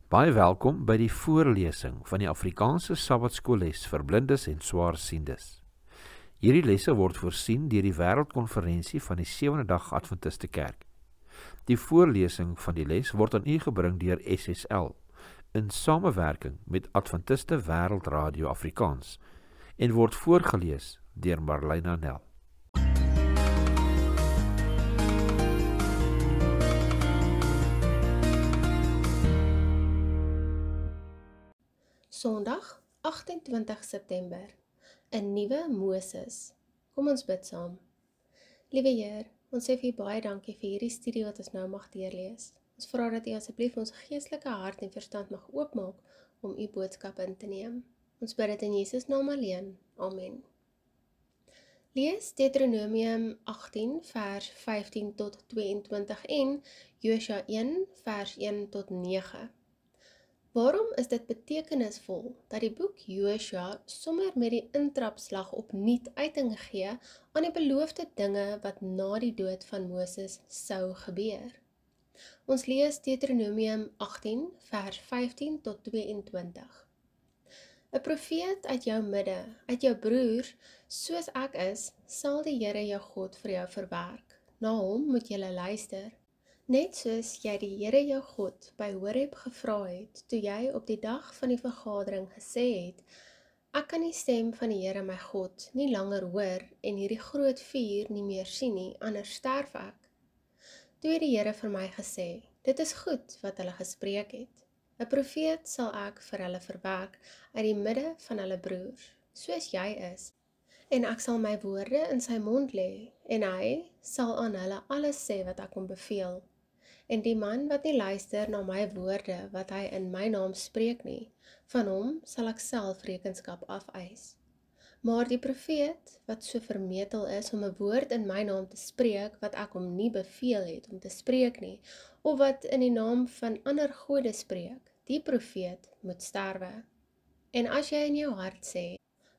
Baie welkom by die voorlesing van die Afrikaanse Sabbatskoolles vir blindes en swaarsiendes. Hierdie lesse word voorsien deur die Wêreldkonferensie van die Sewende Dag Adventiste Kerk. Die voorlesing van die les word aan u gebring deur SSL in samewerking met Adventiste Wêreldradio Afrikaans en word voorgelees deur Marlena Nel. Sondag, 28 September, 'n nuwe Moses. Kom ons bid saam. Liewe Heer, ons sê vir U baie dankie vir hierdie studie wat ons nou mag deurlees. Ons vra dat U asseblief ons geestelike hart en verstand mag oopmaak om U boodskap in te neem. Ons bid dit in Jesus naam alleen. Amen. Lees Deuteronomium 18 vers 15 tot 22 en Josua 1 vers 1 tot 9. Waarom is dit betekenisvol dat die boek Josua sommer met die intrapslag opnuut uiting gee aan die beloofde dinge wat na die dood van Moses sou gebeur? Ons lees Deuteronomium 18 vers 15 tot 22. 'n Profeet uit jou midde, uit jou broers, soos ek is, sal die Here jou God vir jou verwerk. Na hom moet jy luister. Net soos jy die Here jou God by Horeb gevra het, toe jy op die dag van die vergadering gesê het, ek kan die stem van die Here my God nie langer hoor en hierdie groot vuur nie meer sien nie, anders sterf ek. Toe het die Here vir my gesê, dit is goed wat hulle gespreek het. 'n Profeet sal ek vir hulle verwek uit die midde van hulle broers, soos jy is. En ek sal my woorde in sy mond lê, en hy sal aan hulle alles sê wat ek hom beveel. En die man wat nie luister na my woorde wat hy in my naam spreek nie, van hom sal ek self rekenskap afeis. Maar die profeet wat so vermetel is om 'n woord in my naam te spreek wat ek hom nie beveel het om te spreek nie, of wat in die naam van ander gode spreek, die profeet moet sterwe. En as jy in jou hart sê,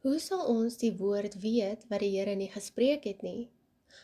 hoe sal ons die woord weet wat die Here nie gespreek het nie?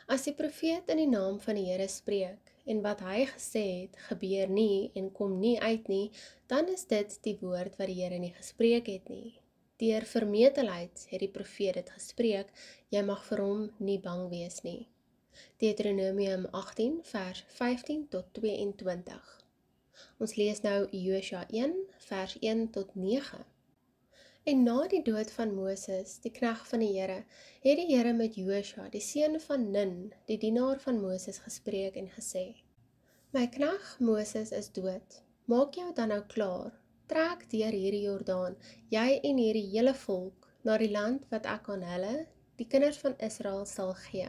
As die profeet in die naam van die Here spreek, en wat hy gesê het, gebeur nie en kom nie uit nie, dan is dit die woord wat die Here nie gespreek het nie. Deur vermetelheid het die profeet dit gespreek, jy mag vir hom nie bang wees nie. Deuteronomium 18 vers 15 tot 22. Ons lees nou Josua 1 vers 1 tot 9. En na die dood van Moses, die knegt van die Here, het die Here met Josua, die seun van Nun, die dienaar van Moses, gespreek en gesê, my knegt Moses is dood, maak jou dan nou klaar, trek deur hierdie Jordaan, jy en hierdie hele volk, na die land wat ek aan hulle, die kinders van Israel, sal gee.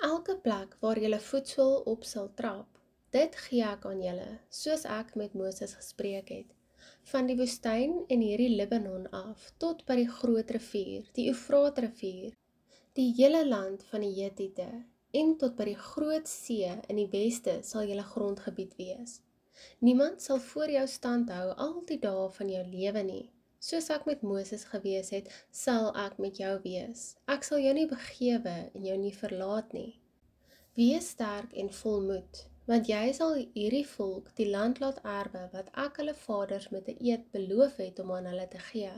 Elke plek waar julle voetsol op sal trap, dit gee ek aan julle, soos ek met Moses gespreek het. Van die woestyn en hierdie Libanon af, tot by die groot rivier, die Eufraat rivier, die hele land van die Hetiete, en tot by die groot see in die weste sal julle grondgebied wees. Niemand sal voor jou stand hou al die dae van jou lewe nie. Soos ek met Moses gewees het, sal ek met jou wees. Ek sal jou nie begewe en jou nie verlaat nie. Wees sterk en vol moed, want jy sal hierdie volk die land laat erwe wat ek hulle vaders met 'n eed beloof het om aan hulle te gee.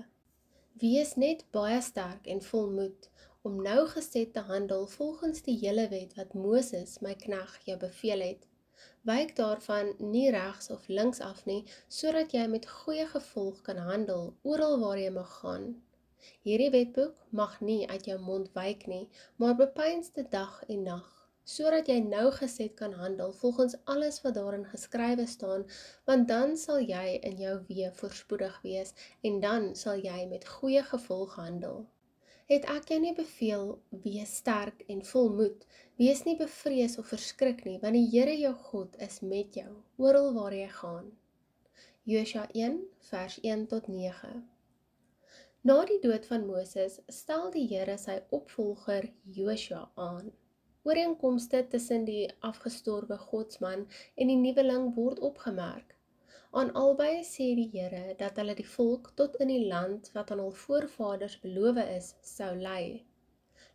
Wees net baie sterk en vol moed om nougeset te handel volgens die hele wet wat Moses, my knegt, jou beveel het. Wyk daarvan nie regs of links af nie, sodat jy met goeie gevolg kan handel oral waar jy mag gaan. Hierdie wetboek mag nie uit jou mond wyk nie, maar bepeins dit dag en nag, sodat jy nougeset kan handel volgens alles wat daarin geskrywe staan, want dan sal jy in jou weë voorspoedig wees, en dan sal jy met goeie gevolg handel. Het ek jou nie beveel, wees sterk en vol moed, wees nie bevrees of verskrik nie, want die Here jou God is met jou, oral waar jy gaan. Josua 1 vers 1 tot 9. Na die dood van Moses, stel die Here sy opvolger Josua aan. Ooreenkomste tussen die afgestorwe godsman en die nuweling word opgemerk. Aan albei sê die Here dat hulle die volk tot in die land wat aan hul voorvaders beloof is, sou lei.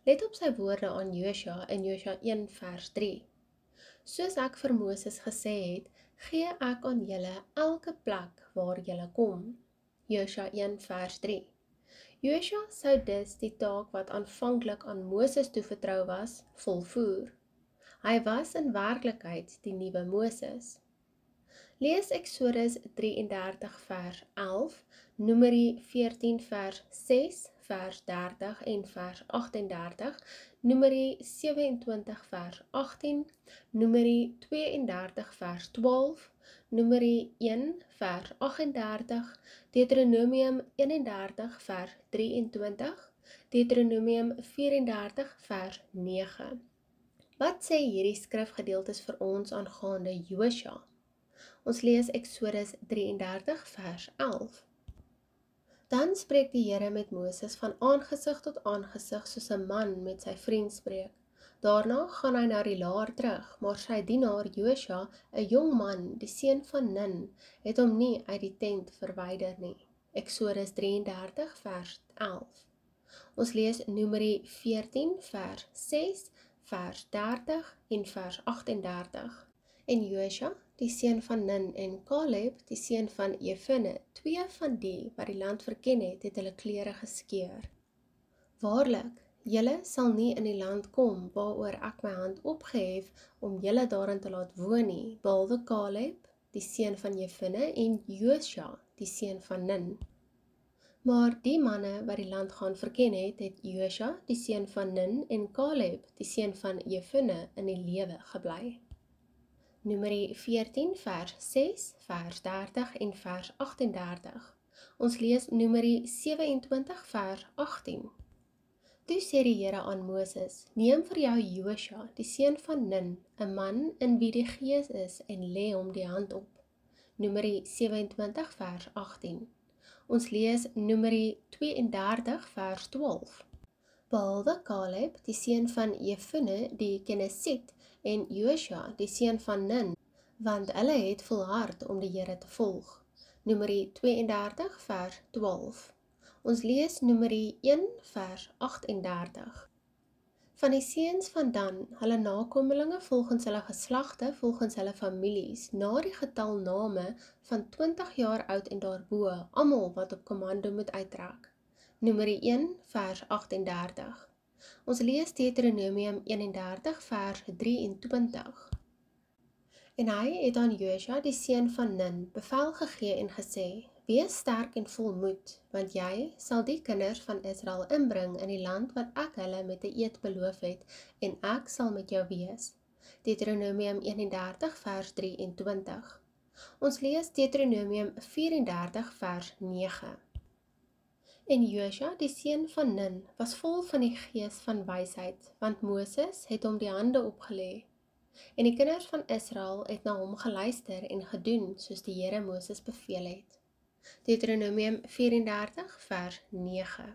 Let op sy woorde aan Josua in Josua 1 vers 3. Soos ek vir Moses gesê het, gee ek aan julle elke plek waar julle kom. Josua 1 vers 3. Josua sou dus die taak wat aanvanklik aan Moses toevertrou was, volvoer. Hy was in werklikheid die nuwe Moses. Lees Eksodus 33 vers 11, Numeri 14 vers 6, vers 30 en vers 38, Numeri 27 vers 18, Numeri 32 vers 12, Numeri 1 vers 38, Deuteronomium 31 vers 23, Deuteronomium 34 vers 9. Wat sê hierdie skrifgedeeltes vir ons aangaande Josua? Ons lees Eksodus 33 vers 11. Dan spreek die Here met Moses van aangesig tot aangesig soos 'n man met sy vriend spreek. Daarna gaan hy na die laar terug, maar sy dienaar Josua, 'n jong man, die seun van Nun, het hom nie uit die tent verwyder nie. Eksodus 33 vers 11. Ons lees Numeri 14 vers 6, vers 30 en vers 38. En Josua, die seun van Nun, en Caleb, die seun van Jefune, twee van die wat die land verken het hulle klere geskeur. Waarlik, julle sal nie in die land kom waaroor ek my hand opgehef om julle daarin te laat woon nie, behalwe Caleb, die seun van Jefune, en Josua, die seun van Nun. Maar die manne wat die land gaan verken het Josua, die seun van Nun, en Caleb, die seun van Jefune, in die lewe gebly. Numeri 14 vers 6, vers 30 en vers 38. Ons lees Numeri 27 vers 18. Toe sê die Here aan Moses, neem vir jou Josua, die seun van Nun, 'n man in wie die Gees is, en lê hom die hand op. Numeri 27 vers 18. Ons lees Numeri 32 vers 12. Behalwe Caleb, die seun van Jefune, die Kenesiet, en Josua, die seun van Nun, want hulle het volhard om die Here te volg. Numeri 32 vers 12. Ons lees Numeri 1 vers 38. Van die seuns van Dan, hulle nakommelinge volgens hulle geslagte, volgens hulle families, na die getal name van 20 jaar oud en daarbo, almal wat op kommando moet uittrek. Numeri 1 vers 38. Ons lees Deuteronomium 31 vers 23. En hy het aan Josua, die seun van Nun, bevel gegee en gesê, wees sterk en vol moed, want jy sal die kinders van Israel inbring in die land wat ek hulle met 'n eed beloof het, en ek sal met jou wees. Deuteronomium 31 vers 23. Ons lees Deuteronomium 34 vers 9. En Josua, die seun van Nun, was vol van die gees van wysheid, want Moses het hom die hande opgelê. En die kinders van Israel het na hom geluister en gedoen, soos die Here Moses beveel het. Deuteronomium 34 vers 9.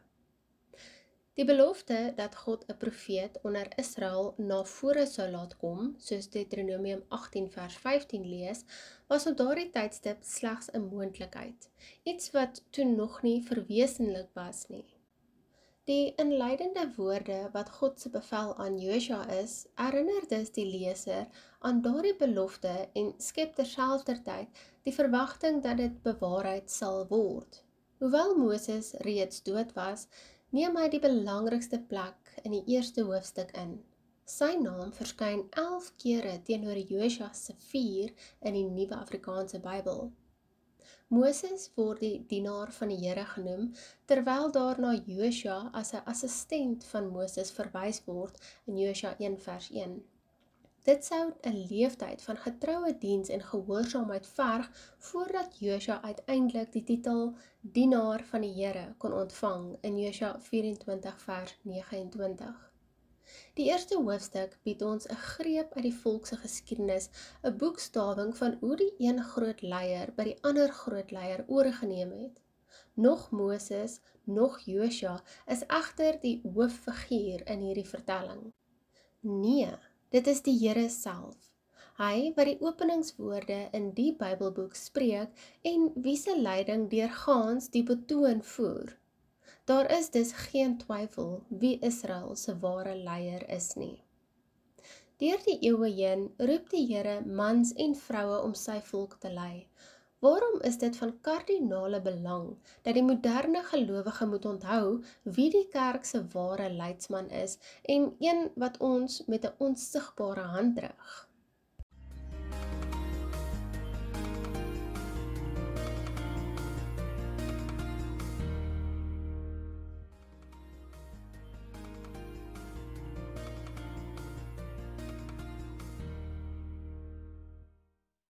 Die belofte dat God 'n profeet onder Israel na vore sou laat kom, soos Deuteronomium 18 vers 15 lees, was op daardie tydstip slegs 'n moontlikheid, iets wat toe nog nie verwesenlik was nie. Die inleidende woorde wat God se bevel aan Josua is, herinner dus die leser aan daardie belofte en skep terselfdertyd die verwagting dat dit bewaarheid sal word. Hoewel Moses reeds dood was, neem hy die belangrikste plek in die eerste hoofstuk in. Sy naam verskyn 11 kere teenoor Josua se 4 in die Nuwe Afrikaanse Bybel. Moses word die dienaar van die Here genoem, terwyl daarna Josua as 'n assistent van Moses verwys word in Josua 1 vers 1. Dit sou 'n leeftyd van getroue diens en gehoorsaamheid verg voordat Josua uiteindelik die titel dienaar van die Here kon ontvang in Josua 24 vers 29. Die eerste hoofstuk bied ons 'n greep uit die volk se geskiedenis, 'n boekstawing van hoe die een groot leier by die ander groot leier oorgeneem het. Nog Moses, nog Josua is egter die hooffiguur in hierdie vertelling. Nee, dit is die Here self. Hy wat die openingswoorde in die Bybelboek spreek en wie se leiding deurgaans die betoon voer. Daar is dus geen twyfel wie Israel se ware leier is nie. Deur die eeue heen roep die Here mans en vroue om sy volk te lei. Waarom is dit van kardinale belang dat die moderne gelowige moet onthou wie die kerk se ware leidsman is en een wat ons met 'n onsigbare hand drig?